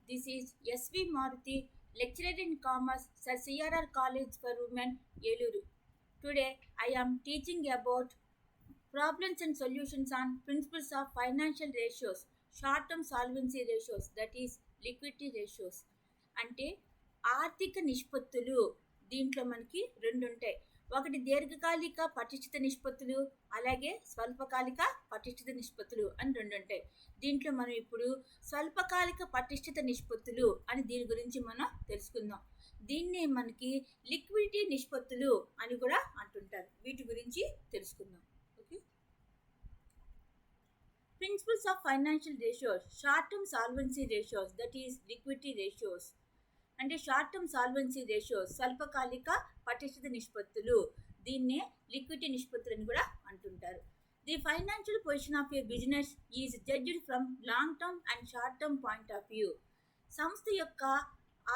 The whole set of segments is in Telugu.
This is S.V. Maruti, lecturer in commerce, Sir C.R.R. College for Women, Yeluru. Today, I am teaching about problems and solutions on principles of financial ratios, short-term solvency ratios, that is liquidity ratios. అంటే ఆర్థిక నిష్పత్తులు దీంట్లో మనకి రెండు ఉంటాయి. ఒకటి దీర్ఘకాలిక పటిష్ఠిత నిష్పత్తులు, అలాగే స్వల్పకాలిక పటిష్ఠిత నిష్పత్తులు అని రెండు ఉంటాయి. దీంట్లో మనం ఇప్పుడు స్వల్పకాలిక పటిష్ఠిత నిష్పత్తులు అని దీని గురించి మనం తెలుసుకుందాం. దీన్నే మనకి లిక్విడిటీ నిష్పత్తులు అని కూడా అంటుంటారు. వీటి గురించి తెలుసుకుందాం. Okay, principles of financial ratios, short-term solvency ratios, that is liquidity ratios. అంటే షార్ట్ టర్మ్ సాల్వెన్సీ రేషియోస్ స్వల్పకాలిక పటిష్ఠిత నిష్పత్తులు, దీన్నే లిక్విడిటీ నిష్పత్తులు అని కూడా అంటుంటారు. The financial position of A business is judged from long term and short term point of view. సంస్థ యొక్క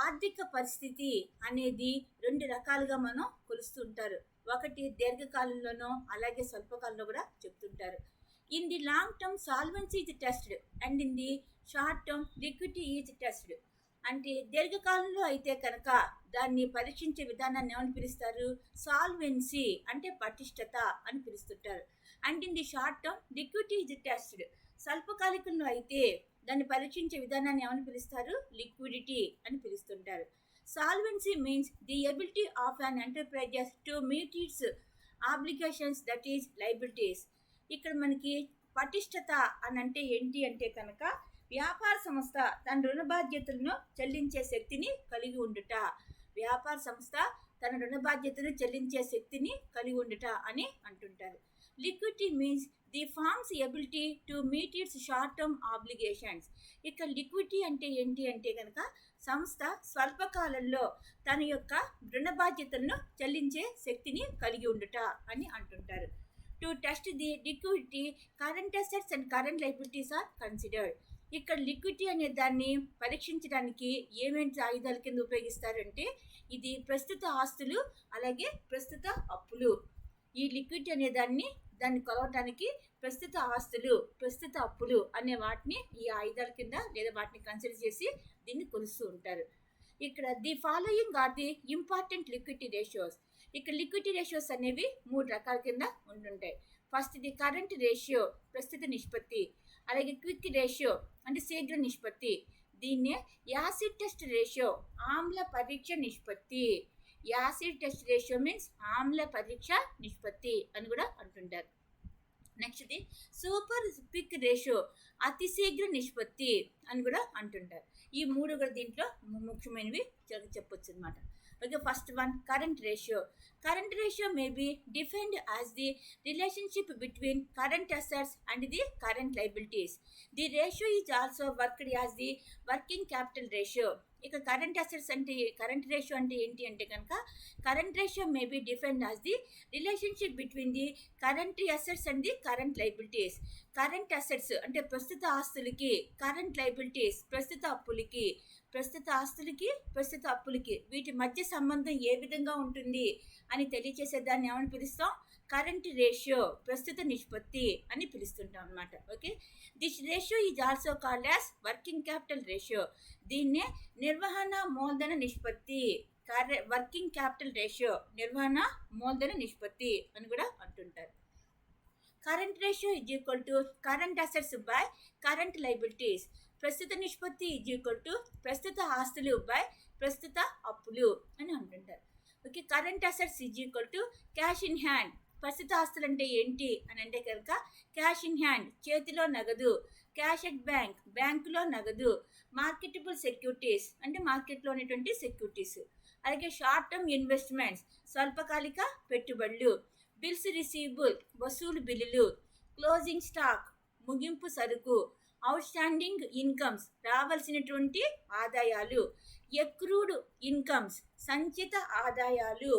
ఆర్థిక పరిస్థితి అనేది రెండు రకాలుగా మనం కొలుస్తుంటారు. ఒకటి దీర్ఘకాలంలోనో అలాగే స్వల్పకాలంలో కూడా చెప్తుంటారు. In the long term solvency is tested and in the short term liquidity is tested. అంటే దీర్ఘకాలంలో అయితే కనుక దాన్ని పరీక్షించే విధానాన్ని ఏమని పిలుస్తారు? సాల్వెన్సీ అంటే పటిష్టత అని పిలుస్తుంటారు. And in the short term liquidity is tested. స్వల్పకాలికంలో అయితే దాన్ని పరీక్షించే విధానాన్ని ఏమని పిలుస్తారు? లిక్విడిటీ అని పిలుస్తుంటారు. Solvency means the ability of an enterprises to meet its obligations, that is liabilities. ఇక్కడ మనకి పటిష్టత అని అంటే ఏంటి అంటే కనుక వ్యాపార సంస్థ తన రుణ బాధ్యతలను చెల్లించే శక్తిని కలిగి ఉండుట. వ్యాపార సంస్థ తన రుణ బాధ్యతను చెల్లించే శక్తిని కలిగి ఉండుట అని అంటుంటారు. Liquidity means the firm's ability to meet its short term obligations. ఇక్కడ లిక్విడిటీ అంటే ఏంటి అంటే కనుక సంస్థ స్వల్పకాలంలో తన యొక్క రుణ బాధ్యతలను చెల్లించే శక్తిని కలిగి ఉండుట అని అంటుంటారు. To test the liquidity, current assets and current liabilities are considered. ఇక్కడ లిక్విడిటీ అనే దాన్ని పరీక్షించడానికి ఏమేంటి ఆయుధాల కింద ఉపయోగిస్తారంటే ఇది ప్రస్తుత ఆస్తులు అలాగే ప్రస్తుత అప్పులు. ఈ లిక్విడిటీ అనే దాన్ని కొలవటానికి ప్రస్తుత ఆస్తులు ప్రస్తుత అప్పులు అనే వాటిని ఈ ఆయుధాల కింద లేదా వాటిని కన్సిడర్ చేసి దీన్ని కొలుస్తూ ఉంటారు. ఇక్కడ the following are the important liquidity ratios. ఇక్కడ లిక్విడిటీ రేషియోస్ అనేవి మూడు రకాల కింద ఉంటుంటాయి. ఫస్ట్ ది కరెంట్ రేషియో ప్రస్తుత నిష్పత్తి, అలాగే క్విక్ రేషియో అంటే శీఘ్ర నిష్పత్తి, దీన్నే యాసిడ్ టెస్ట్ రేషియో ఆమ్ల పరీక్ష నిష్పత్తి. యాసిడ్ టెస్ట్ రేషియో మీన్స్ ఆమ్ల పరీక్ష నిష్పత్తి అని కూడా అంటుంటారు. Next the super quick ratio అతి శీఘ్ర నిష్పత్తి అని కూడా అంటుంటారు. ఈ మూడు కూడా దీంట్లో ముఖ్యమైనవి చెప్పొచ్చు అనమాట. Okay, first one, current ratio. Current ratio may be defined as the relationship between current assets and the current liabilities. The ratio is also worked as the working capital ratio. ఇక కరెంట్ అసెట్స్ అంటే కరెంట్ రేషియో అంటే ఏంటి అంటే కనుక current ratio may be defined as the relationship between the current assets and the current liabilities. Current assets అంటే ప్రస్తుత ఆస్తులకి, కరెంట్ లైబిలిటీస్ ప్రస్తుత అప్పులకి, ప్రస్తుత ఆస్తులకి ప్రస్తుత అప్పులకి వీటి మధ్య సంబంధం ఏ విధంగా ఉంటుంది అని తెలియచేసే దాన్ని ఏమని పిలుస్తాం? కరెంట్ రేషియో ప్రస్తుత నిష్పత్తి అని పిలుస్తుంటాం అనమాట. Okay, this ratio is also called as working capital ratio. దీన్నే నిర్వహణ మూలధన నిష్పత్తి, వర్కింగ్ క్యాపిటల్ రేషియో నిర్వహణ మూలధన నిష్పత్తి అని కూడా అంటుంటారు. Current ratio is equal to current assets by current liabilities. ప్రస్తుత నిష్పత్తి ఈజ్ ఈక్వల్ టు ప్రస్తుత ఆస్తులు బై ప్రస్తుత అప్పులు అని అంటుంటారు. Okay, current assets is equal to cash in hand. ప్రస్తుత ఆస్తులు అంటే ఏంటి అని అంటే కనుక క్యాష్ ఇన్ హ్యాండ్ చేతిలో నగదు, క్యాష్ ఎట్ బ్యాంక్ బ్యాంకులో నగదు, మార్కెటబుల్ సెక్యూరిటీస్ అంటే మార్కెట్లో ఉన్నటువంటి సెక్యూరిటీస్, అలాగే షార్ట్ టర్మ్ ఇన్వెస్ట్మెంట్స్ స్వల్పకాలిక పెట్టుబడులు, బిల్స్ రిసీవబుల్ వసూలు బిల్లులు, క్లోజింగ్ స్టాక్ ముగింపు సరుకు, అవుట్ స్టాండింగ్ ఇన్కమ్స్ రావాల్సినటువంటి ఆదాయాలు, ఎక్రూడ్ ఇన్కమ్స్ సంచిత ఆదాయాలు.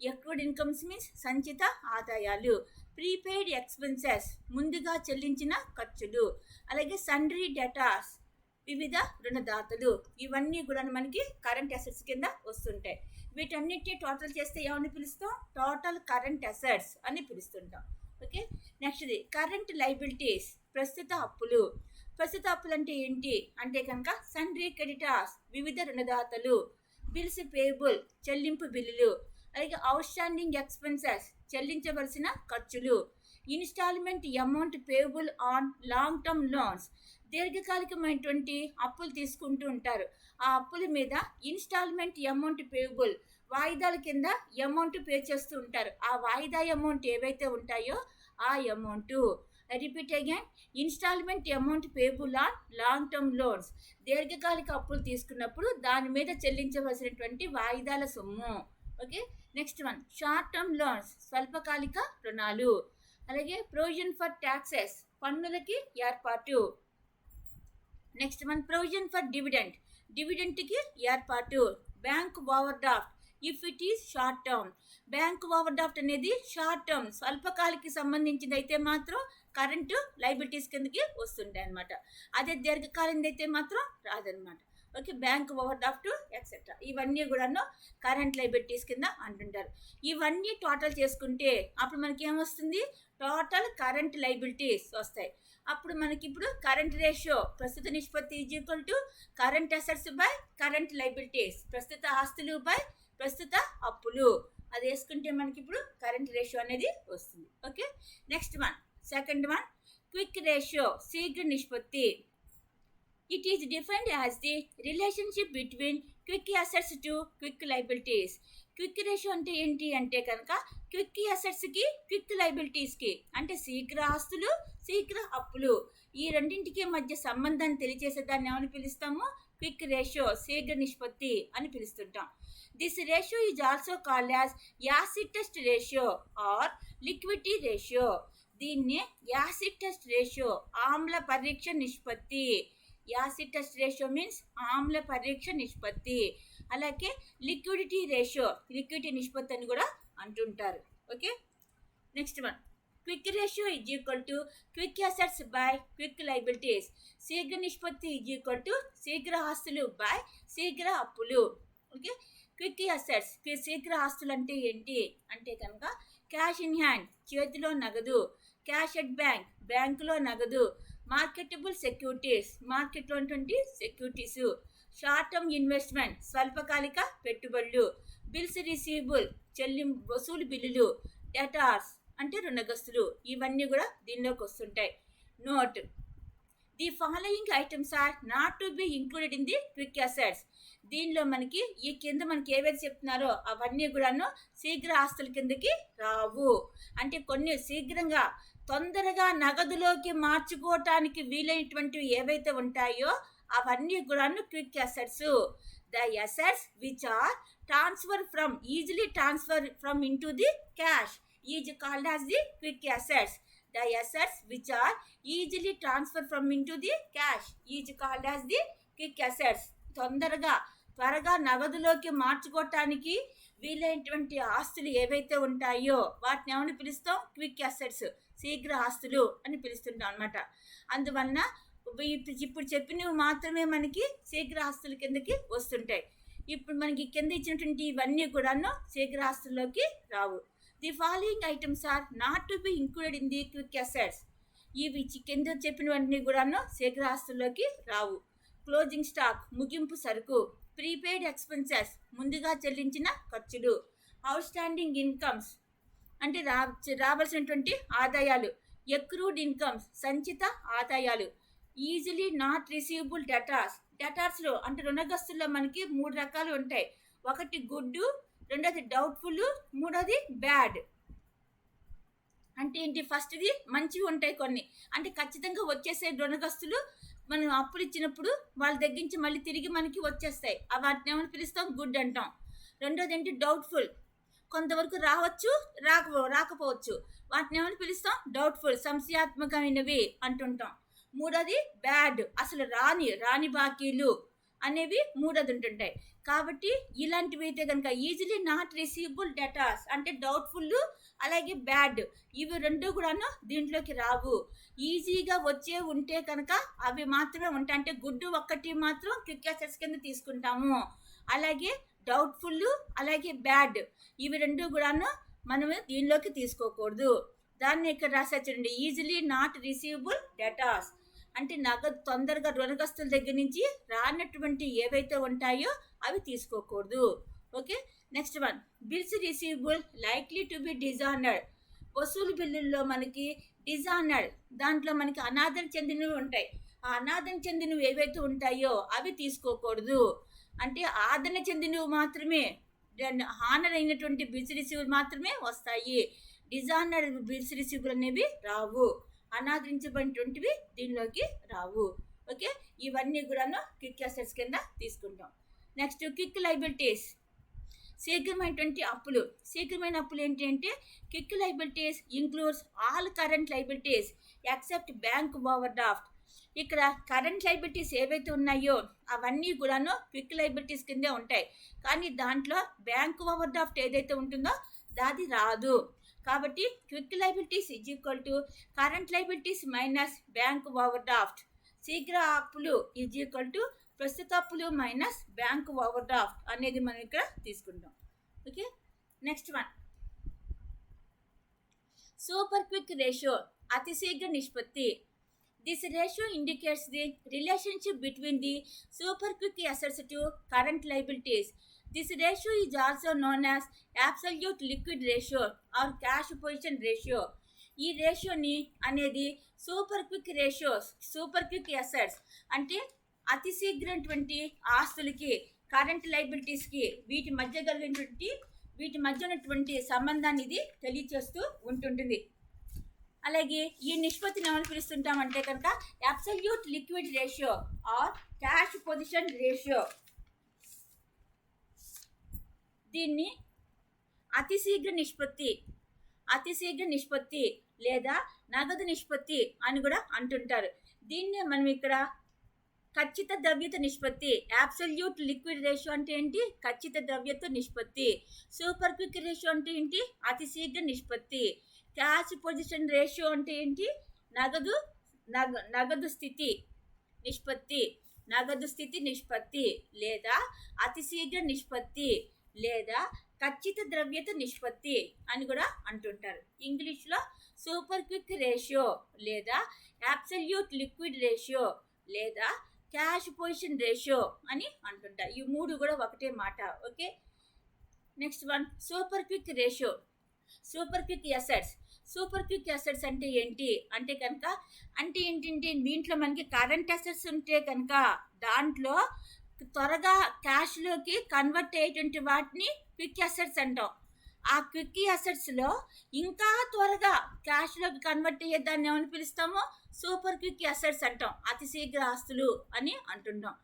ఎక్రూడ్ ఇన్కమ్స్ మీన్స్ సంచిత ఆదాయాలు, ప్రీపెయిడ్ ఎక్స్పెన్సెస్ ముందుగా చెల్లించిన ఖర్చులు, అలాగే సండ్రీ డెటాస్ వివిధ రుణదాతలు. ఇవన్నీ కూడా మనకి కరెంట్ అసెట్స్ కింద వస్తుంటాయి. వీటన్నిటిని టోటల్ చేస్తే ఏమని పిలుస్తాం? టోటల్ కరెంట్ అసెట్స్ అని పిలుస్తుంటాం. ఓకే, నెక్స్ట్ది కరెంట్ లైబిలిటీస్ ప్రస్తుత అప్పులు. ప్రస్తుత అప్పులు అంటే ఏంటి అంటే కనుక సన్రీ క్రెడిటార్స్ వివిధ రుణదాతలు, బిల్స్ పేయబుల్ చెల్లింపు బిల్లులు, అలాగే అవుట్ స్టాండింగ్ ఎక్స్పెన్సెస్ చెల్లించవలసిన ఖర్చులు, installment amount payable on long term loans దీర్ఘకాలికమైనటువంటి అప్పులు తీసుకుంటూ ఉంటారు. ఆ అప్పుల మీద ఇన్స్టాల్మెంట్ అమౌంట్ పేయబుల్ వాయిదాల కింద అమౌంట్ పే చేస్తూ ఉంటారు. ఆ వాయిదా అమౌంట్ ఏవైతే ఉంటాయో ఆ amount repeat again installment amount payable on long term loans దీర్ఘకాలిక అప్పులు తీసుకున్నప్పుడు దాని మీద చెల్లించవలసినటువంటి వాయిదాల సొమ్ము. Okay, next one short term loans స్వల్పకాలిక రుణాలు. అలాగే ప్రొవిజన్ ఫర్ ట్యాక్సెస్ పన్నులకి ఏర్పాటు. నెక్స్ట్ వన్ ప్రొవిజన్ ఫర్ డివిడెంట్కి ఏర్పాటు. Bank overdraft if it is short term. Bank overdraft అనేది షార్ట్ టర్మ్ స్వల్పకాలికి సంబంధించింది అయితే మాత్రం కరెంటు లైబిలిటీస్ కిందకి వస్తుంటాయి అనమాట. అదే దీర్ఘకాలింది అయితే మాత్రం రాదనమాట. Okay, bank over draft etcetera ఇవన్నీ కూడాను కరెంట్ లైబిలిటీస్ కింద అంటుంటారు. ఇవన్నీ టోటల్ చేసుకుంటే అప్పుడు మనకి ఏమొస్తుంది, టోటల్ కరెంట్ లైబిలిటీస్ వస్తాయి. అప్పుడు మనకి ఇప్పుడు కరెంట్ రేషియో ప్రస్తుత నిష్పత్తి is equal to current assets by current liabilities, ప్రస్తుత ఆస్తులు బై ప్రస్తుత అప్పులు. అది వేసుకుంటే మనకి ఇప్పుడు కరెంట్ రేషియో అనేది వస్తుంది. Okay, next one second one quick ratio శీఘ్ర నిష్పత్తి. It is defined as the relationship between quick assets to quick liabilities. Quick ratio అంటే ఏంటి అంటే కనుక క్విక్ అసెట్స్కి క్విక్ లైబిలిటీస్కి అంటే శీఘ్ర ఆస్తులు శీఘ్ర అప్పులు ఈ రెండింటికి మధ్య సంబంధాన్ని తెలియజేసే దాన్ని ఏమని పిలుస్తాము, క్విక్ రేషియో శీఘ్ర నిష్పత్తి అని పిలుస్తుంటాం. This ratio is also called as acid test ratio or liquidity ratio. దీన్ని యాసిడ్ టెస్ట్ రేషియో ఆమ్ల పరీక్ష నిష్పత్తి. యాసిడ్ టెస్ట్ రేషియో మీన్స్ ఆమ్ల పరీక్ష నిష్పత్తి. అలాగే లిక్విడిటీ రేషియో లిక్విడిటీ నిష్పత్తి అని కూడా అంటుంటారు. Okay, next one quick ratio is equal to quick assets by quick liabilities. శీఘ్ర నిష్పత్తి ఈజ్ ఈక్వల్ టు శీఘ్ర ఆస్తులు బై శీఘ్ర అప్పులు. ఓకే, క్విక్ అసెట్స్ శీఘ్ర ఆస్తులు అంటే ఏంటి అంటే కనుక క్యాష్ ఇన్ హ్యాండ్ చేతిలో నగదు, క్యాష్ ఎట్ బ్యాంక్ బ్యాంకులో నగదు, మార్కెటబుల్ సెక్యూరిటీస్ మార్కెట్లో ఉన్నటువంటి సెక్యూరిటీస్, షార్ట్ టర్మ్ ఇన్వెస్ట్మెంట్ స్వల్పకాలిక పెట్టుబడులు, బిల్స్ రిసీవబుల్ వసూలు బిల్లులు, డెటార్స్ అంటే రుణగ్రస్తులు ఇవన్నీ కూడా దీనిలోకి వస్తుంటాయి. Note the following items are not to be included in the quick assets. దీనిలో మనకి ఈ కింద మనకి ఏవైతే చెప్తున్నారో అవన్నీ కూడాను శీఘ్ర ఆస్తుల కిందకి రావు. అంటే కొన్ని శీఘ్రంగా తొందరగా నగదులోకి మార్చుకోవటానికి వీలైనటువంటివి ఏవైతే ఉంటాయో అవన్నీ కూడాను quick assets. The assets which are easily transfer from into the cash is called as the quick assets. The assets which are easily transferred from into the cash is called as the quick assets. త్వరగా నగదులోకి మార్చుకోవటానికి వీలైనటువంటి ఆస్తులు ఏవైతే ఉంటాయో వాటిని ఏమని పిలుస్తాం, క్విక్ అసెట్స్ శీఘ్ర ఆస్తులు అని పిలుస్తుంటాం అనమాట. అందువలన ఇప్పుడు చెప్పినవి మాత్రమే మనకి శీఘ్ర ఆస్తుల కిందకి వస్తుంటాయి. ఇప్పుడు మనకి కింద ఇచ్చినటువంటి ఇవన్నీ కూడాను శీఘ్ర ఆస్తుల్లోకి రావు. The following items are not to be included in the quick assets. ఇవి కింద చెప్పినవన్నీ కూడాను శీఘ్ర ఆస్తుల్లోకి రావు. క్లోజింగ్ స్టాక్ ముగింపు సరుకు, ప్రీపెయిడ్ ఎక్స్పెన్సెస్ ముందుగా చెల్లించిన ఖర్చులు, అవుట్ స్టాండింగ్ ఇన్కమ్స్ అంటే రావాల్సినటువంటి ఆదాయాలు, ఎక్రూడ్ ఇన్కమ్స్ సంచిత ఆదాయాలు, ఈజీలీ నాట్ రిసీవబుల్ డెటార్స్లో అంటే రుణగ్రస్తుల్లో మనకి 3 రకాలు ఉంటాయి. ఒకటి గుడ్, రెండోది డౌట్ఫుల్, మూడోది బ్యాడ్. అంటే ఏంటి, ఫస్ట్ది మంచివి ఉంటాయి కొన్ని, అంటే ఖచ్చితంగా వచ్చేసే రుణగ్రస్తులు మనం అప్పులు ఇచ్చినప్పుడు వాళ్ళ దగ్గర నుంచి మళ్ళీ తిరిగి మనకి వచ్చేస్తాయి. వాటిని ఏమని పిలుస్తాం, గుడ్ అంటాం. రెండోది ఏంటి డౌట్ఫుల్, కొంతవరకు రావచ్చు రాకపోవచ్చు, వాటిని ఏమని పిలుస్తాం డౌట్ఫుల్ సంశయాత్మకమైనవి అంటుంటాం. మూడోది బ్యాడ్, అసలు రాని బాకీలు అనేవి మూడోది ఉంటుంటాయి. కాబట్టి ఇలాంటివి అయితే కనుక ఈజీలీ నాట్ రిసీవబుల్ డెటార్స్ అంటే డౌట్ఫుల్, అలాగే బ్యాడ్ ఇవి రెండు కూడాను దీంట్లోకి రావు. ఈజీగా వచ్చే ఉంటే కనుక అవి మాత్రమే ఉంటాయి. అంటే గుడ్ ఒక్కటి మాత్రం క్విక్ అసెట్స్ కింద తీసుకుంటాము. అలాగే డౌట్ఫుల్ అలాగే బ్యాడ్ ఇవి రెండు కూడాను మనము దీనిలోకి తీసుకోకూడదు. దాన్ని ఇక్కడ రాసా చూడండి, ఈజీలీ నాట్ రిసీవబుల్ డెటార్స్. అంటే నగదు తొందరగా రుణగ్రస్తుల దగ్గర నుంచి రానటువంటి ఏవైతే ఉంటాయో అవి తీసుకోకూడదు. Okay, next one, bills receivable likely to be dishonoured. వసూలు బిల్లుల్లో మనకి డిజానర్డ్, దాంట్లో మనకి అనాదరణ చెందినవి ఉంటాయి. ఆ అనాదరణ చెందినవి ఏవైతే ఉంటాయో అవి తీసుకోకూడదు. అంటే ఆదరణ చెందినవి మాత్రమే, హానర్ అయినటువంటి బిల్స్ రిసీవబుల్ మాత్రమే వస్తాయి. డిజానర్డ్ బిల్స్ రిసీవబుల్ అనేవి రావు, అనాదరించబడినటువంటివి దీనిలోకి రావు. ఓకే, ఇవన్నీ కూడాను క్విక్ అసెట్స్ కింద తీసుకుంటాం. నెక్స్ట్ క్విక్ లయబిలిటీస్, శీఘ్రమైనటువంటి అప్పులు. శీఘ్రమైన అప్పులు ఏంటి అంటే quick liabilities includes all current liabilities except bank over draft. ఇక్కడ కరెంట్ లయబిలిటీస్ ఏవైతే ఉన్నాయో అవన్నీ కూడాను క్విక్ లయబిలిటీస్ కిందే ఉంటాయి, కానీ దాంట్లో బ్యాంక్ ఓవర్ డ్రాఫ్ట్ ఏదైతే ఉంటుందో అది రాదు. కాబట్టి quick liabilities is equal to current liabilities minus bank over draft. శీఘ్ర అప్పులు ఈజ్ ఈక్వల్ టు ప్రస్తుత అప్పులు మైనస్ బ్యాంక్ ఓవర్ డ్రాఫ్ట్ అనేది మనం ఇక్కడ తీసుకుంటాం. Okay, next one, super quick ratio, అతి శీఘ్ర నిష్పత్తి. This ratio indicates the relationship between the super quick assets to current liabilities. This ratio is also known as absolute liquid ratio or cash position ratio. ఈ రేషియోని అనేది super quick ratios, super quick assets అంటే అతి శీఘ్రమైనటువంటి ఆస్తులకి, కరెంట్ లయబిలిటీస్కి వీటి మధ్య ఉన్నటువంటి సంబంధాన్ని ఇది తెలియచేస్తూ ఉంటుంటుంది. అలాగే ఈ నిష్పత్తిని ఏమని పిలుస్తుంటామంటే కనుక absolute liquid ratio or cash position ratio. దీన్ని అతి శీఘ్ర నిష్పత్తి లేదా నగదు నిష్పత్తి అని కూడా అంటుంటారు. దీన్నే మనం ఇక్కడ ఖచ్చిత ద్రవ్యత నిష్పత్తి, అబ్సల్యూట్ లిక్విడ్ రేషియో అంటే ఏంటి, ఖచ్చిత ద్రవ్యత నిష్పత్తి. సూపర్ క్విక్ రేషియో అంటే ఏంటి, అతి శీఘ్ర నిష్పత్తి. క్యాష్ పొజిషన్ రేషియో అంటే ఏంటి, నగదు స్థితి నిష్పత్తి లేదా అతి శీఘ్ర నిష్పత్తి లేదా ఖచ్చిత ద్రవ్యత నిష్పత్తి అని కూడా అంటుంటారు. ఇంగ్లీష్లో సూపర్ క్విక్ రేషియో లేదా అబ్సల్యూట్ లిక్విడ్ రేషియో లేదా క్యాష్ పొజిషన్ రేషియో అని అంటుంటారు. ఈ మూడు కూడా ఒకటే మాట. Okay, next one, super quick ratio, super quick assets. Super quick assets అంటే ఏంటి అంటే కనుక ఏంటంటే దీంట్లో మనకి కరెంట్ అసెట్స్ ఉంటే కనుక దాంట్లో త్వరగా క్యాష్లోకి కన్వర్ట్ అయ్యేటువంటి వాటిని క్విక్ అసెట్స్ అంటాం. ఆ క్విక్ అసెట్స్లో ఇంకా త్వరగా క్యాష్లోకి కన్వర్ట్ అయ్యే దాన్ని ఏమని పిలుస్తామో సూపర్ క్విక్ అసెట్స్ అంటాం, అతి శీఘ్ర ఆస్తులు అని అంటుంటాం.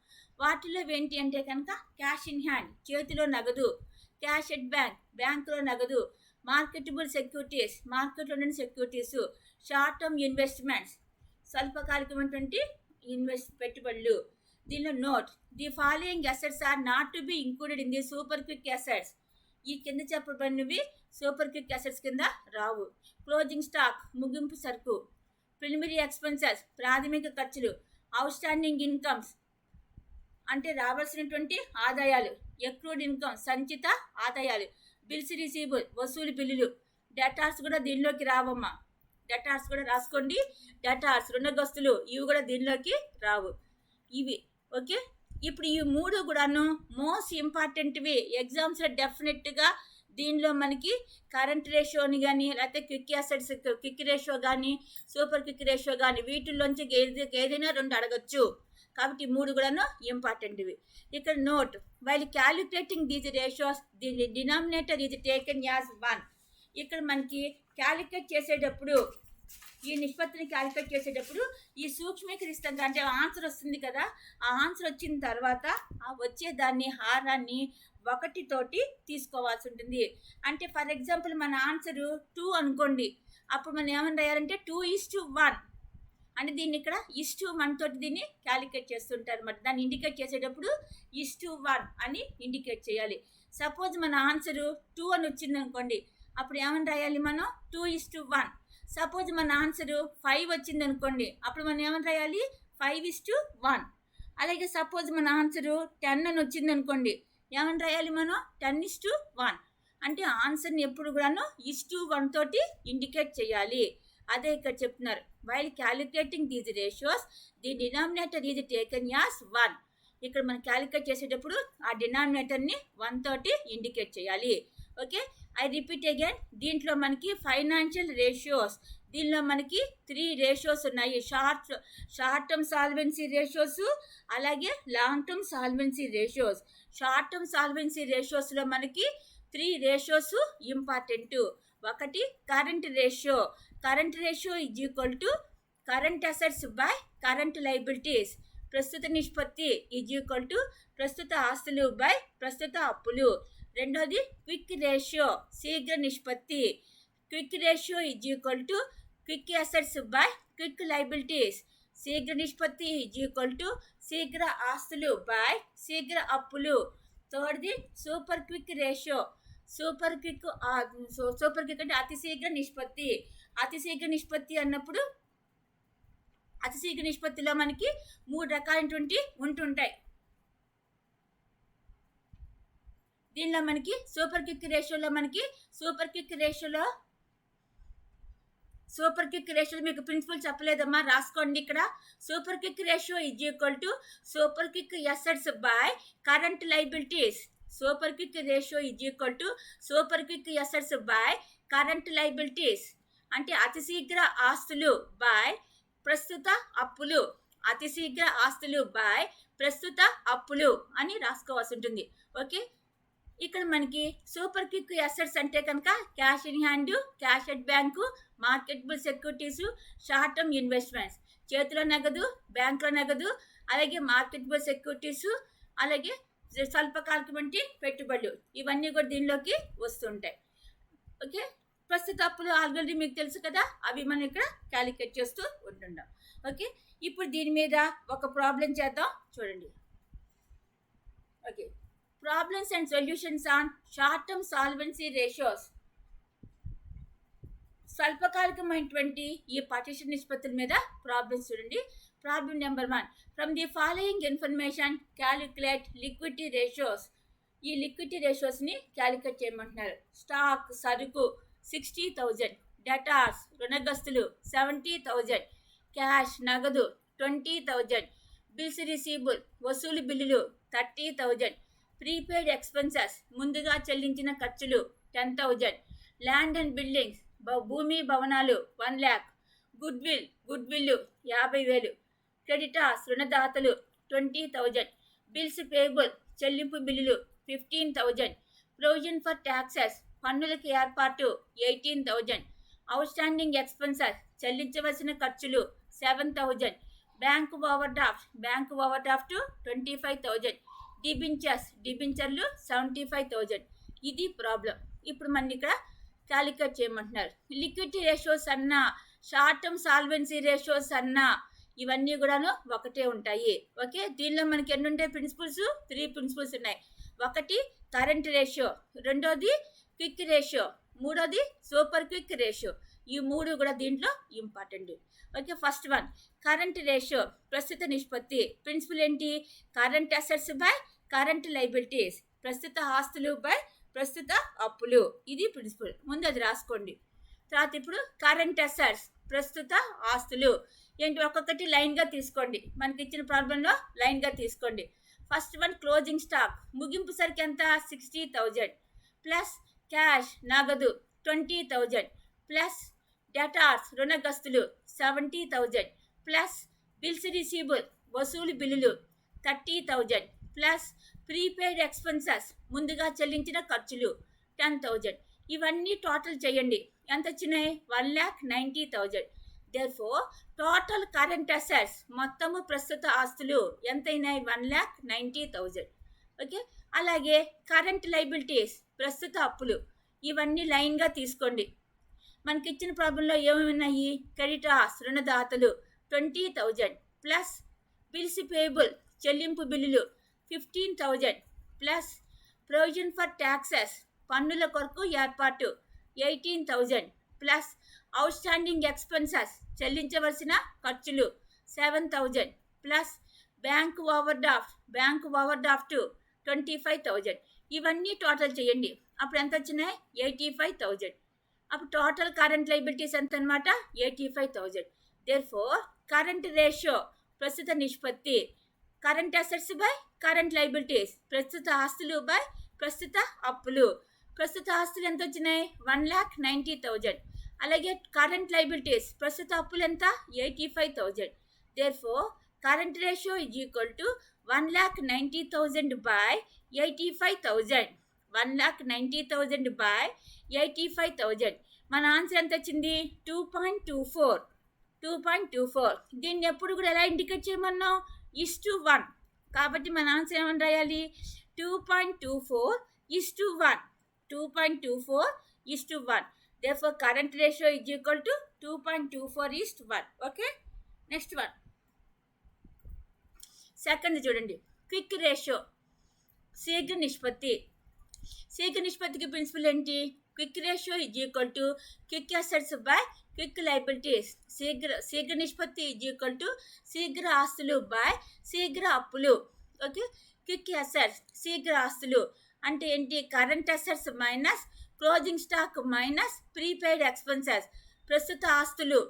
వాటిలో ఏంటి అంటే కనుక క్యాష్ ఇన్ హ్యాండ్, చేతిలో నగదు, క్యాష్ ఎట్ బ్యాంక్, బ్యాంకులో నగదు, మార్కెటబుల్ సెక్యూరిటీస్, మార్కెట్లో ఉన్న సెక్యూరిటీస్, షార్ట్ టర్మ్ ఇన్వెస్ట్మెంట్స్, స్వల్పకాలికమైనటువంటి పెట్టుబడులు. దీనిలో note, the following assets are not to be included in the super quick assets. ఈ కింద చెప్పబడినవి సూపర్ క్విక్ అసెట్స్ కింద రావు. క్లోజింగ్ స్టాక్, ముగింపు సరుకు, ప్రిలిమినరీ ఎక్స్పెన్సెస్, ప్రాథమిక ఖర్చులు, అవుట్ స్టాండింగ్ ఇన్కమ్స్ అంటే రావాల్సినటువంటి ఆదాయాలు, ఎక్రూడ్ ఇన్కమ్ సంచిత ఆదాయాలు, బిల్స్ రిసీవబుల్ వసూలు బిల్లులు, డేటార్స్ కూడా దీనిలోకి రావమ్మా, డేటార్స్ కూడా రాసుకోండి. డేటార్స్ రుణగ్రస్తులు ఇవి కూడా దీనిలోకి రావు ఇవి. ఓకే, ఇప్పుడు ఈ మూడు కూడాను మోస్ట్ ఇంపార్టెంట్వి, ఎగ్జామ్స్లో డెఫినెట్గా దీనిలో మనకి కరెంట్ రేషియోని కానీ లేకపోతే క్విక్ అసెట్స్ క్విక్ రేషియో కానీ సూపర్ క్విక్ రేషియో కానీ వీటిల్లోంచి ఏదైనా రెండు అడగచ్చు. కాబట్టి మూడు కూడాను ఇంపార్టెంట్వి. ఇక్కడ note, while calculating these ratios the denominator is taken as 1. ఇక్కడ మనకి క్యాలిక్యులేట్ చేసేటప్పుడు ఈ నిష్పత్తిని క్యాలిక్యులేట్ చేసేటప్పుడు ఈ సూక్ష్మీకరిస్తాం అంటే ఆన్సర్ వస్తుంది కదా, ఆ ఆన్సర్ వచ్చిన తర్వాత ఆ వచ్చేదాన్ని హారాన్ని 1 తోటి తీసుకోవాల్సి ఉంటుంది. అంటే ఫర్ ఎగ్జాంపుల్ మన ఆన్సరు 2 అనుకోండి, అప్పుడు మనం ఏమని రాయాలంటే 2:1 అంటే దీన్ని ఇక్కడ 1 తోటి దీన్ని క్యాలిక్యులేట్ చేస్తుంటారు అన్నమాట. దాన్ని ఇండికేట్ చేసేటప్పుడు 1 అని ఇండికేట్ చేయాలి. సపోజ్ మన ఆన్సరు 2 అని వచ్చింది అనుకోండి, అప్పుడు ఏమని రాయాలి మనం 2:1. సపోజ్ మన ఆన్సరు 5 వచ్చింది అనుకోండి, అప్పుడు మనం ఏమని రాయాలి 5:1. అలాగే సపోజ్ మన ఆన్సరు 10 అని వచ్చింది అనుకోండి, ఏమని రాయాలి మనం 10:1. అంటే ఆన్సర్ని ఎప్పుడు కూడాను 1 తోటి ఇండికేట్ చేయాలి. అదే ఇక్కడ చెప్తున్నారు. While calculating these ratios, the denominator is taken as 1. ఇక్కడ మనం క్యాలిక్యులేట్ చేసేటప్పుడు ఆ డినామినేటర్ని 1 తోటి ఇండికేట్ చేయాలి. Okay, I repeat again. దీంట్లో మనకి ఫైనాన్షియల్ రేషియోస్, దీనిలో మనకి 3 రేషియోస్ ఉన్నాయి. షార్ట్ టర్మ్ సాల్వెన్సీ రేషియోస్, అలాగే long term solvency ratios. Short term solvency రేషియోస్లో మనకి 3 రేషియోస్ ఇంపార్టెంట్. ఒకటి current ratio. Current ratio is equal to current assets by current liabilities. ప్రస్తుత నిష్పత్తి ఈజ్ ఈక్వల్ టు ప్రస్తుత ఆస్తులు బై ప్రస్తుత అప్పులు. రెండోది క్విక్ రేషియో, శీఘ్ర నిష్పత్తి. Quick ratio is equal to quick assets by quick liabilities. శీఘ్ర నిష్పత్తి ఈజ్ ఈక్వల్ టు శీఘ్ర ఆస్తులు బై శీఘ్ర అప్పులు. థర్డ్ది super quick ratio. Super quick అంటే అతి శీఘ్ర నిష్పత్తి. అతి శీఘ్ర నిష్పత్తి అన్నప్పుడు అతి శీఘ్ర నిష్పత్తిలో మనకి 3 రకాలైనటువంటి ఉంటుంటాయి. దీనిలో మనకి సూపర్ క్విక్ రేషియోలో మీకు ప్రిన్సిపల్ చెప్పలేదమ్మా, రాసుకోండి ఇక్కడ. Super quick ratio is equal to super quick assets by current liabilities. Super quick ratio is equal to super quick assets by current liabilities. అంటే అతి శీఘ్ర ఆస్తులు బై ప్రస్తుత అప్పులు. అతి శీఘ్ర ఆస్తులు బై ప్రస్తుత అప్పులు అని రాసుకోవాల్సి ఉంటుంది. ఓకే, ఇక్కడ మనకి సూపర్ క్విక్ అసెట్స్ అంటే కనుక cash in hand, cash at bank, marketable securities, short term investments, చేతిలో నగదు, బ్యాంకులో నగదు, అలాగే మార్కెటబుల్ సెక్యూరిటీస్, అలాగే స్వల్పకాలికమైన పెట్టుబడులు, ఇవన్నీ కూడా దీనిలోకి వస్తుంటాయి. ఓకే, ప్రస్తుత అప్పులు ఆల్రెడీ మీకు తెలుసు కదా, అవి మనం ఇక్కడ క్యాలిక్యులేట్ చేస్తూ ఉంటున్నాం. ఓకే, ఇప్పుడు దీని మీద ఒక ప్రాబ్లం చేద్దాం, చూడండి. Okay, problems and solutions on short term solvency ratios. స్వల్పకాలికమైనటువంటి ఈ పార్టిషన్ నిష్పత్తుల మీద ప్రాబ్లమ్స్ చూడండి. Problem number 1. From the following information calculate liquidity ratios. ఈ లిక్విడిటీ రేషియోస్ని క్యాలిక్యులేట్ చేయమంటున్నారు. స్టాక్ సరుకు 60,000, డెటార్స్ రుణగ్రస్తులు 70,000, క్యాష్ నగదు 20,000, బిల్స్ రిసీబుల్ వసూలు బిల్లులు 30,000, ప్రీపెయిడ్ ఎక్స్పెన్సెస్ ముందుగా చెల్లించిన ఖర్చులు 10,000, ల్యాండ్ అండ్ బిల్డింగ్స్ భూమి భవనాలు 1 lakh, గుడ్ విల్ 50,000, క్రెడిటార్స్ రుణదాతలు 20,000, బిల్స్ పేయబుల్ చెల్లింపు బిల్లులు 15,000, ప్రొవిజన్ ఫర్ ట్యాక్సెస్ పన్నులకు ఏర్పాటు 18,000, అవుట్ స్టాండింగ్ ఎక్స్పెన్సెస్ చెల్లించవలసిన ఖర్చులు 7,000, బ్యాంకు ఓవర్ డ్రాఫ్ట్ 25,000, డిబెంచర్లు 75,000. ఇది ప్రాబ్లం. ఇప్పుడు మన ఇక్కడ క్యాలిక్యులేట్ చేయమంటున్నారు. లిక్విడిటీ రేషియోస్ అన్నా, షార్ట్ టర్మ్ సాల్వెన్సీ రేషియోస్ అన్నా ఇవన్నీ కూడాను ఒకటే ఉంటాయి. ఓకే, దీనిలో మనకి ఎన్ని ఉంటాయి ప్రిన్సిపల్స్? 3 ప్రిన్సిపల్స్ ఉన్నాయి. ఒకటి కరెంట్ రేషియో, రెండోది క్విక్ రేషియో, మూడోది సూపర్ క్విక్ రేషియో. ఈ 3 కూడా దీంట్లో important. Okay, first one current ratio, ప్రస్తుత నిష్పత్తి. ప్రిన్సిపల్ ఏంటి? Current assets by current liabilities, ప్రస్తుత ఆస్తులు బై ప్రస్తుత అప్పులు. ఇది ప్రిన్సిపల్, ముందు అది రాసుకోండి. తర్వాత ఇప్పుడు కరెంట్ అసెట్స్, ప్రస్తుత ఆస్తులు ఏంటి? ఒక్కొక్కటి లైన్గా తీసుకోండి. మనకి ఇచ్చిన ప్రాబ్లంలో లైన్గా తీసుకోండి. ఫస్ట్ వన్ క్లోజింగ్ స్టాక్, ముగింపు సరికి ఎంత? 60,000, ప్లస్ క్యాష్ నగదు 20,000, ప్లస్ డెటార్స్ రుణగ్రస్తులు 70,000, ప్లస్ బిల్స్ రిసీబుల్ వసూలు బిల్లులు 30,000, ప్లస్ ప్రీపెయిడ్ ఎక్స్పెన్సెస్ ముందుగా చెల్లించిన ఖర్చులు 10,000. ఇవన్నీ టోటల్ చేయండి. ఎంత వచ్చినాయి? 1,90,000. దేర్ఫోర్ టోటల్ కరెంట్ అసెట్స్ మొత్తము ప్రస్తుత ఆస్తులు ఎంతైనాయి? 1,90,000. ఓకే, అలాగే కరెంట్ లైబిలిటీస్ ప్రస్తుత అప్పులు, ఇవన్నీ లైన్గా తీసుకోండి. మనకి ఇచ్చిన ప్రాబ్లంలో ఏమేమి ఉన్నాయి? క్రెడిటార్స్ రుణదాతలు 20,000, ప్లస్ బిల్స్ పేయబుల్ చెల్లింపు బిల్లులు 15,000, ప్లస్ ప్రొవిజన్ ఫర్ ట్యాక్సెస్ పన్నుల కొరకు ఏర్పాటు 18,000, ప్లస్ అవుట్ స్టాండింగ్ ఎక్స్పెన్సెస్ చెల్లించవలసిన ఖర్చులు 7,000, ప్లస్ బ్యాంక్ ఓవర్ డ్రాఫ్ట్ 25,000. ఇవన్నీ టోటల్ చేయండి. అప్పుడు ఎంత వచ్చినాయి? 85,000. అప్పుడు టోటల్ కరెంట్ లైబిలిటీస్ ఎంత అనమాట? 85,000. దేర్ఫోర్ కరెంట్ రేషియో ప్రస్తుత నిష్పత్తి, current assets by current liabilities ప్రస్తుత ఆస్తులు బై ప్రస్తుత అప్పులు. ప్రస్తుత ఆస్తులు ఎంత వచ్చినాయి? 1,90,000. అలాగే కరెంట్ లైబిలిటీస్ ప్రస్తుత అప్పులు ఎంత? 85,000. Therefore current ratio is equal to 1,90,000 by 85,000. 1,90,000 by 85,000. మన ఆన్సర్ ఎంత వచ్చింది? 2.24. 2.24. దీన్ని ఎప్పుడు కూడా ఎలా ఇండికేట్ చేయమన్నాం? 1:1. కాబట్టి మన ఆన్సర్ ఏమని రాయాలి? 2.24:1. 2.24:1. Therefore, current ratio is equal to 2.24:1. Okay? Next one. Second చూడండి, క్విక్ రేషియో శీఘ్ర నిష్పత్తి. శీఘ్ర నిష్పత్తికి ప్రిన్సిపల్ ఏంటి? Quick ratio is equal to quick assets by quick liabilities. శీఘ్ర నిష్పత్తి ఈజ్ ఈక్వల్ టు శీఘ్ర ఆస్తులు బై శీఘ్ర అప్పులు. ఓకే, క్విక్ అసెట్స్ శీఘ్ర ఆస్తులు అంటే ఏంటి? Current assets minus closing stock minus prepaid expenses. ప్రస్తుత ఆస్తులు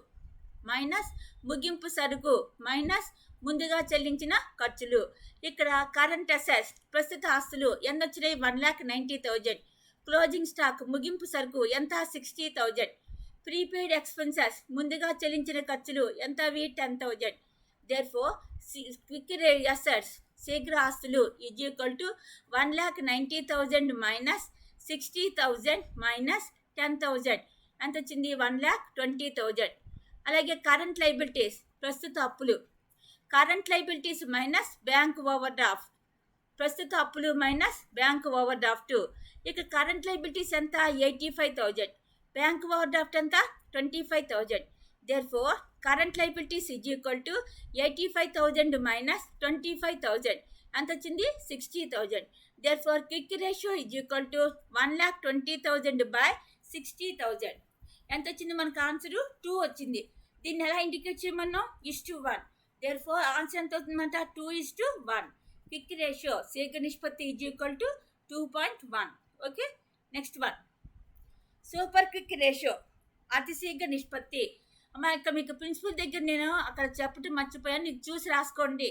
మైనస్ ముగింపు సరుకు మైనస్ ముందుగా చెల్లించిన ఖర్చులు. ఇక్కడ కరెంట్ అసెట్స్ ప్రస్తుత ఆస్తులు ఎంత వచ్చినాయి? 1,90,000. క్లోజింగ్ స్టాక్ ముగింపు సరుకు ఎంత? 60,000. ప్రీపెయిడ్ ఎక్స్పెన్సెస్ ముందుగా చెల్లించిన ఖర్చులు ఎంత? 10,000. దేర్ఫోర్ క్విక్ అసెట్స్ శీఘ్ర ఆస్తులు is equal to 1,90,000 minus 60,000 minus 10,000 ఎంత వచ్చింది? 1,20,000. అలాగే కరెంట్ లైబిలిటీస్ ప్రస్తుత అప్పులు, current liabilities minus bank over draft. ప్రస్తుత అప్పులు మైనస్ బ్యాంక్ ఓవర్ డ్రాఫ్ట్. ఇక కరెంట్ లైబిలిటీస్ ఎంత? 85,000. బ్యాంక్ ఓవర్ డ్రాఫ్ట్ ఎంత? 25,000. Therefore current liabilities is equal to 85,000 minus 25,000 ఎంత వచ్చింది? 60,000. Therefore quick ratio is equal to 1,20,000 by 60,000 ఎంత వచ్చింది? మనకు ఆన్సర్ 2 వచ్చింది. దీన్ని ఎలా ఇండికేట్ చేయమన్నాం? 1:1. దేర్ఫోర్ ఆన్సర్ ఎంత అవుతుందన్నమాట? 2:1. క్విక్ రేషియో శీఘ్ర నిష్పత్తి is equal to 2.1. Okay, next one. Super quick ratio అతి శీఘ్ర నిష్పత్తి. మీకు ప్రిన్సిపల్ దగ్గర నేను అక్కడ చెప్పటం మర్చిపోయాను, నీకు చూసి రాసుకోండి.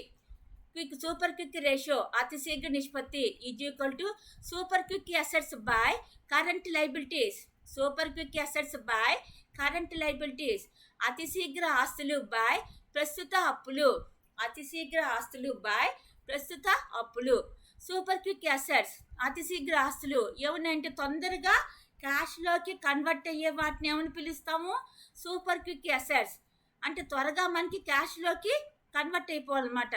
సూపర్ క్విక్ రేషియో అతి శీఘ్ర నిష్పత్తి is equal to super quick assets by current liabilities. Super quick assets by current liabilities. అతి శీఘ్ర ఆస్తులు బై ప్రస్తుత అప్పులు. అతి శీఘ్ర ఆస్తులు బై ప్రస్తుత అప్పులు. సూపర్ క్విక్ అసెట్స్ అతి శీఘ్ర ఆస్తులు ఏమన్నాయంటే తొందరగా క్యాష్లోకి కన్వర్ట్ అయ్యే వాటిని ఏమని పిలుస్తాము? Super quick assets. అంటే త్వరగా మనకి క్యాష్లోకి కన్వర్ట్ అయిపోవాలన్నమాట.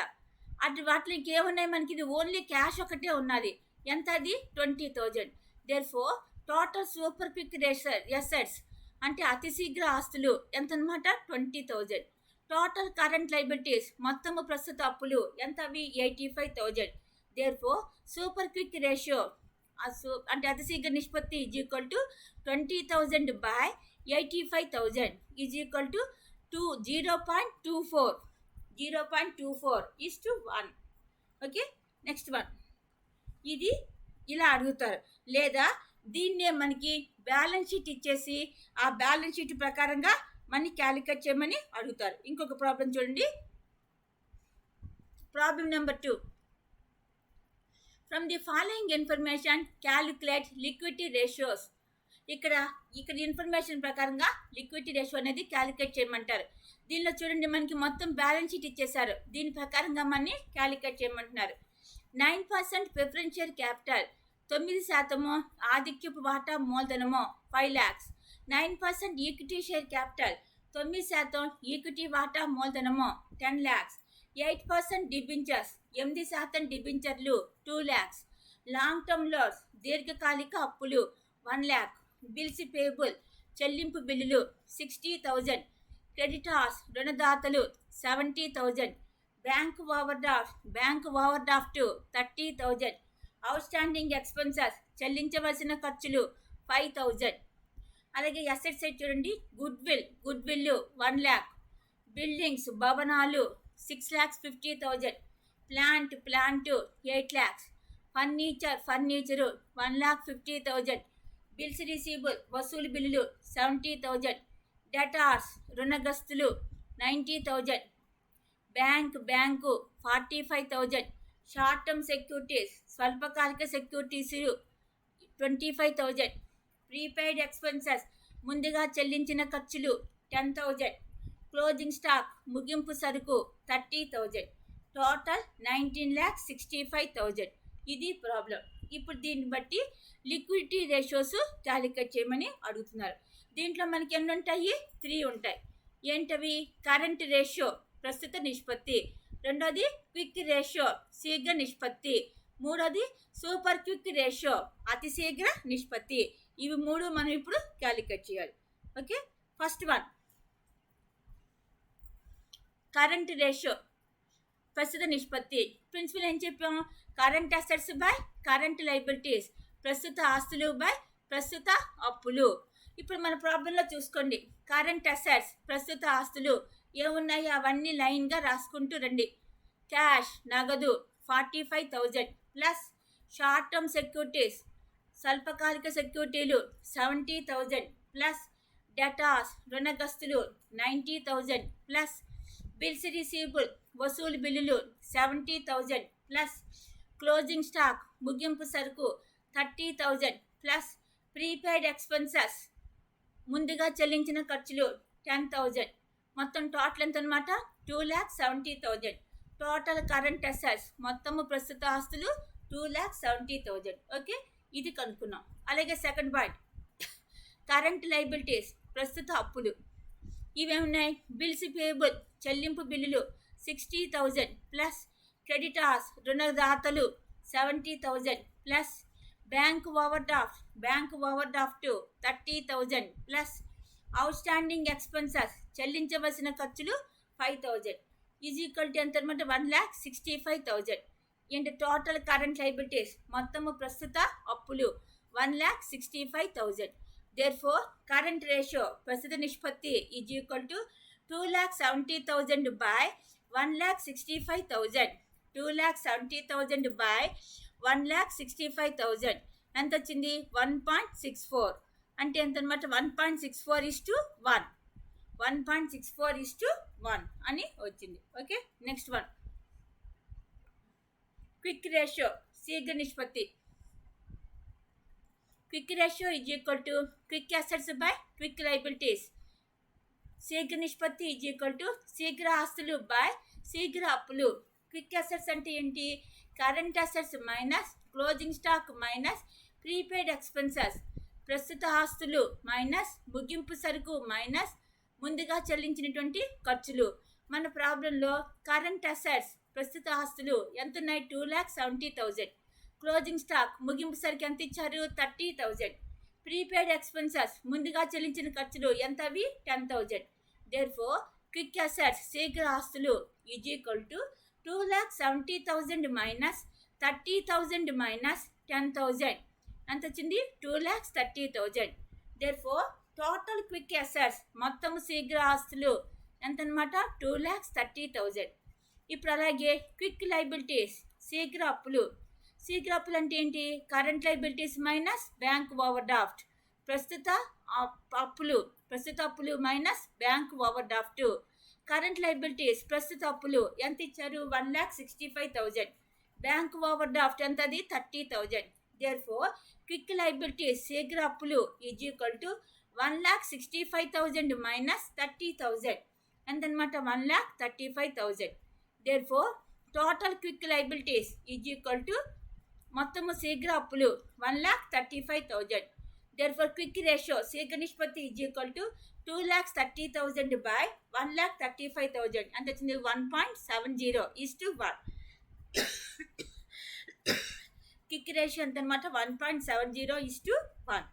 అటు వాటిలో ఇంకేమున్నాయి మనకి? ఇది ఓన్లీ క్యాష్ ఒకటే ఉన్నది. ఎంత అది? 20,000. Therefore total super quick assets అంటే అతి శీఘ్ర ఆస్తులు ఎంత అన్నమాట? 20,000. టోటల్ కరెంట్ లైబిలిటీస్ మొత్తము ప్రస్తుత అప్పులు ఎంత? అవి 85,000. దేర్ఫోర్ సూపర్ క్విక్ రేషియో అంటే అతి శీఘ్ర నిష్పత్తి is equal to 20,000 by 85,000 is equal to 0.24. 0.24:1. Okay, next one. ఇది ఇలా అడుగుతారు. లేదా దీన్నే మనకి బ్యాలెన్స్ షీట్ ఇచ్చేసి ఆ బ్యాలెన్స్ షీట్ ప్రకారంగా మనీ క్యాలిక్యులేట్ చేయమని అడుగుతారు. ఇంకొక ప్రాబ్లం చూడండి. Problem number 2. From the following information calculate liquidity ratios. ఇక్కడ ఇన్ఫర్మేషన్ ప్రకారంగా లిక్విడిటీ రేషియో అనేది క్యాలిక్యులేట్ చేయమంటారు. దీనిలో చూడండి మనకి మొత్తం బ్యాలెన్స్ షీట్ ఇచ్చేసారు. దీని ప్రకారంగా మనీ క్యాలిక్యులేట్ చేయమంటున్నారు. 9% ప్రిఫరెన్షియల్ క్యాపిటల్ 9% ఆధిక్యపు వాటా మూలధనము 5 lakhs. 9% equity share capital 9% equity వాటా మూలధనము 10 lakhs. 8% డిబెంచర్స్ 8% డిబెంచర్లు 2 lakhs. లాంగ్ టర్మ్ లోన్స్ దీర్ఘకాలిక అప్పులు 1 lakh. బిల్స్ పేబుల్ చెల్లింపు బిల్లులు 60,000. క్రెడిటార్స్ రుణదాతలు 70,000. Bank overdraft 30,000. Outstanding expenses చెల్లించవలసిన ఖర్చులు 5,000. అలాగే అసెట్స్ సైడ్ చూడండి. Goodwill 1 lakh. బిల్డింగ్స్ భవనాలు 6,50,000. Plant 8 lakhs. Furniture 1,50,000. Bills receivable వసూలు బిల్లులు 70,000. డెటార్స్ రుణగ్రస్తులు 90,000. బ్యాంకు 45,000. షార్ట్ టర్మ్ సెక్యూరిటీస్ స్వల్పకాలిక సెక్యూరిటీస్ 25,000. ప్రీపెయిడ్ ఎక్స్పెన్సెస్ ముందుగా చెల్లించిన ఖర్చులు 10,000. క్లోజింగ్ స్టాక్ ముగింపు సరుకు 30,000. టోటల్ 19,65,000. ఇది ప్రాబ్లం. ఇప్పుడు దీన్ని బట్టి లిక్విడిటీ రేషియోస్ క్యాలిక్యులేట్ చేయమని అడుగుతున్నారు. దీంట్లో మనకి ఎన్ని ఉంటాయి? 3 ఉంటాయి. ఏంటవి? కరెంట్ రేషియో ప్రస్తుత నిష్పత్తి, రెండోది క్విక్ రేషియో శీఘ్ర నిష్పత్తి, మూడోది సూపర్ క్విక్ రేషియో అతి శీఘ్ర నిష్పత్తి. ఇవి 3 మనం ఇప్పుడు క్యాలిక్యులేట్ చేయాలి. Okay, first one current ratio ప్రస్తుత నిష్పత్తి. ప్రిన్సిపల్ ఏం చెప్పాం? Current assets by current liabilities, ప్రస్తుత ఆస్తులు బై ప్రస్తుత అప్పులు. ఇప్పుడు మన ప్రాబ్లంలో చూసుకోండి. కరెంట్ అసెట్స్ ప్రస్తుత ఆస్తులు ఏమున్నాయి అవన్నీ లైన్గా రాసుకుంటూ రండి. క్యాష్ నగదు 45,000 ప్లస్ షార్ట్ టర్మ్ సెక్యూరిటీస్ స్వల్పకాలిక సెక్యూరిటీలు 70,000 ప్లస్ డెటాస్ రుణగ్రస్తులు 90,000 ప్లస్ బిల్స్ రిసీవబుల్ వసూలు బిల్లులు 70,000 ప్లస్ క్లోజింగ్ స్టాక్ ముగింపు సరుకు 30,000 ప్లస్ ప్రీపెయిడ్ ఎక్స్పెన్సెస్ ముందుగా చెల్లించిన ఖర్చులు 10,000. మొత్తం టోటల్ ఎంత అనమాట? 2,70,000. టోటల్ కరెంట్ అసెట్స్ మొత్తము ప్రస్తుత ఆస్తులు 2,70,000. ఓకే, ఇది కనుక్కున్నాం. అలాగే సెకండ్ పాయింట్ కరెంట్ లైబిలిటీస్ ప్రస్తుత అప్పులు. ఇవేమున్నాయి? బిల్స్ పేయబుల్ చెల్లింపు బిల్లులు 60,000 ప్లస్ క్రెడిటార్స్ రుణదాతలు 70,000 plus bank overdraft 30,000 plus out standing expenses చెల్లించవలసిన ఖర్చులు 5,000 ఈజ్ ఈక్వల్ టు ఎంత అనమాట? 1,65,000. ఏంటి? టోటల్ కరెంట్ లైబిలిటీస్ మొత్తము ప్రస్తుత అప్పులు 1,65,000. దేర్ఫోర్ కరెంట్ రేషియో ప్రస్తుత నిష్పత్తి is equal to 2,70,000 by 1,65,000. 2,70,000 by 1,65,000 ఎంత వచ్చింది? 1.64. అంటే ఎంత అనమాట? 1.64:1. 1.64:1 అని వచ్చింది. Okay, next one quick ratio శీఘ్ర నిష్పత్తి. Quick ratio is equal to quick assets by quick liabilities. శీఘ్ర నిష్పత్తి ఈజ్ ఈక్వల్ టు శీఘ్ర ఆస్తులు బై శీఘ్ర అప్పులు. క్విక్ అసెట్స్ అంటే ఏంటి? Current assets minus closing stock minus prepaid expenses, ప్రస్తుత ఆస్తులు మైనస్ ముగింపు సరుకు మైనస్ ముందుగా చెల్లించినటువంటి ఖర్చులు. మన ప్రాబ్లంలో కరెంట్ అసెట్స్ ప్రస్తుత ఆస్తులు ఎంత ఉన్నాయి? 2,70,000. క్లోజింగ్ స్టాక్ ముగింపు సరుకు ఎంత ఇచ్చారు? 30,000. ప్రీపెయిడ్ ఎక్స్పెన్సెస్ ముందుగా చెల్లించిన ఖర్చులు ఎంత? అవి 10,000. దేర్ఫోర్ క్విక్ అసెట్స్ శీఘ్ర ఆస్తులు is equal to 2,70,000 minus 30,000 minus 10,000 ఎంత వచ్చింది? 2,30,000. దేర్ఫోర్ టోటల్ క్విక్ అసెట్స్ మొత్తం శీఘ్ర ఆస్తులు ఎంత అనమాట? 2,30,000. ఇప్పుడు అలాగే క్విక్ లైబిలిటీస్ శీఘ్ర అప్పులు. శీఘ్ర అప్పులు అంటే ఏంటి? Current liabilities minus bank over draft, ప్రస్తుత అప్పులు minus bank over draft. Current liabilities ప్రస్తుత అప్పులు ఎంత ఇచ్చారు? 1,65,000. బ్యాంక్ ఓవర్ డ్రాఫ్ట్ ఎంత? అది 30,000. దేర్ఫోర్ క్విక్ లైబిలిటీస్ శీఘ్ర అప్పులు ఈజ్ ఈక్వల్ టు 1,65,000 మైనస్ 30,000 ఎంత అనమాట? 1,35,000. Therefore total quick liabilities is equal to మొత్తము శీఘ్ర అప్పులు 1,35,000. దేర్ఫోర్ క్విక్ రేషియో శీఘ్ర నిష్పత్తి ఈజ్ ఈక్వల్ టు 2,30,000 బై 1,35,000 ఎంత వచ్చింది? 1.70:1. క్విక్ రేషియో ఎంత అనమాట? 1.70:1.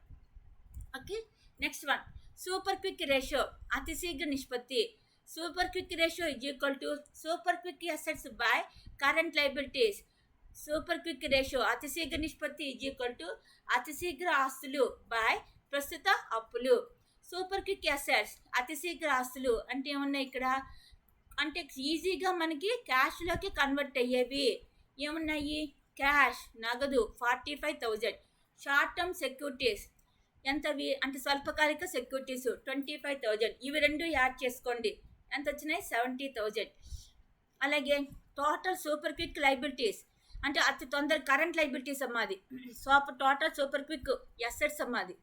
Okay, next one super quick ratio అతి శీఘ్ర నిష్పత్తి. Super quick ratio is equal to super quick assets by current liabilities. Super quick ratio అతి శీఘ్ర నిష్పత్తి ఈజ్ ఈక్వల్ టు అతి శీఘ్ర ఆస్తులు బై ప్రస్తుత అప్పులు. సూపర్ క్విక్ అసెట్స్ అతి శీఘ్ర ఆస్తులు అంటే ఏమున్నాయి ఇక్కడ? అంటే ఈజీగా మనకి క్యాష్లోకి కన్వర్ట్ అయ్యేవి ఏమున్నాయి? క్యాష్ నగదు 45,000. షార్ట్ టర్మ్ సెక్యూరిటీస్ ఎంతవి అంటే స్వల్పకాలిక సెక్యూరిటీస్ 25,000. ఇవి రెండు యాడ్ చేసుకోండి ఎంత వచ్చినాయి 70,000. అలాగే టోటల్ సూపర్ క్విక్ లైబిలిటీస్ అంటే అతి తొందర కరెంట్ లైబిలిటీస్ అమ్మాది. టోటల్ సూపర్ క్విక్ ఎసెట్స్ అమ్మాది.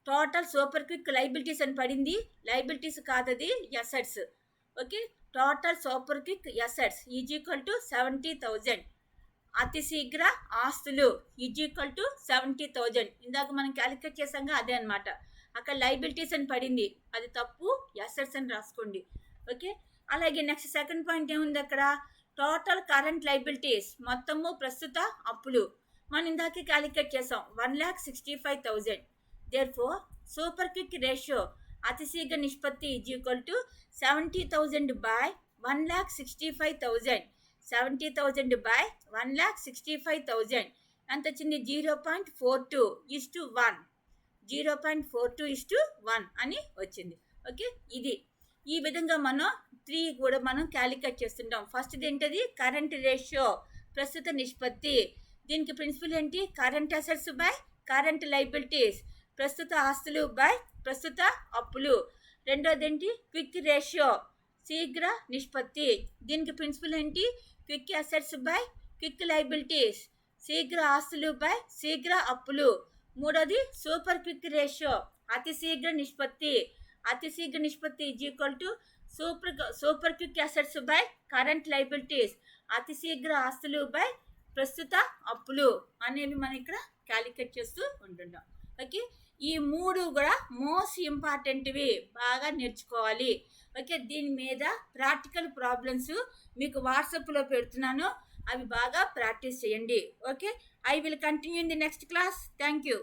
టోటల్ సూపర్ క్విక్ లైబిలిటీస్ అని పడింది, లైబిలిటీస్ కాదది assets. Okay, total super quick assets is equal to 70,000. అతి శీఘ్ర ఆస్తులు ఈజ్ ఈక్వల్ టు 70,000. ఇందాక మనం క్యాలిక్యులేట్ చేసాంగా అదే అనమాట. అక్కడ లైబిలిటీస్ అని పడింది, అది తప్పు, ఎసెట్స్ అని రాసుకోండి. ఓకే, అలాగే నెక్స్ట్ సెకండ్ పాయింట్ ఏముంది అక్కడ, టోటల్ కరెంట్ లైబిలిటీస్ మొత్తము ప్రస్తుత అప్పులు మనం ఇందాకే క్యాలిక్యులేట్ చేసాం 1,65,000. దేర్ఫోర్ సూపర్ క్విక్ రేషియో అతి శీఘ్ర నిష్పత్తి is equal to 70,000 by 1,65,000. 70,000 by 1,65,000 ఎంత వచ్చింది 0.42:1. 0.42:1 అని వచ్చింది. ఓకే, ఇది ఈ విధంగా మనం 3 కూడా మనం క్యాలిక్యులేట్ చేస్తుంటాం. ఫస్ట్ ఏంటది కరెంట్ రేషియో ప్రస్తుత నిష్పత్తి. దీనికి ప్రిన్సిపల్ ఏంటి, current assets by current liabilities, ప్రస్తుత ఆస్తులు బై ప్రస్తుత అప్పులు. రెండోది ఏంటి క్విక్ రేషియో శీఘ్ర నిష్పత్తి. దీనికి ప్రిన్సిపల్ ఏంటి, quick assets by quick liabilities, శీఘ్ర ఆస్తులు బై శీఘ్ర అప్పులు. మూడోది సూపర్ క్విక్ రేషియో అతి శీఘ్ర నిష్పత్తి. అతి శీఘ్ర నిష్పత్తి is equal to super quick assets by current liabilities, అతి శీఘ్ర ఆస్తులు బై ప్రస్తుత అప్పులు అనేవి మనం ఇక్కడ క్యాలిక్యులేట్ చేస్తూ ఉంటున్నాం. ఓకే, ఈ 3 కూడా మోస్ట్ ఇంపార్టెంట్వి, బాగా నేర్చుకోవాలి. ఓకే, దీని మీద ప్రాక్టికల్ ప్రాబ్లమ్స్ మీకు వాట్సాప్లో పెడుతున్నాను, అవి బాగా ప్రాక్టీస్ చేయండి. Okay, I will continue in the next class. Thank you.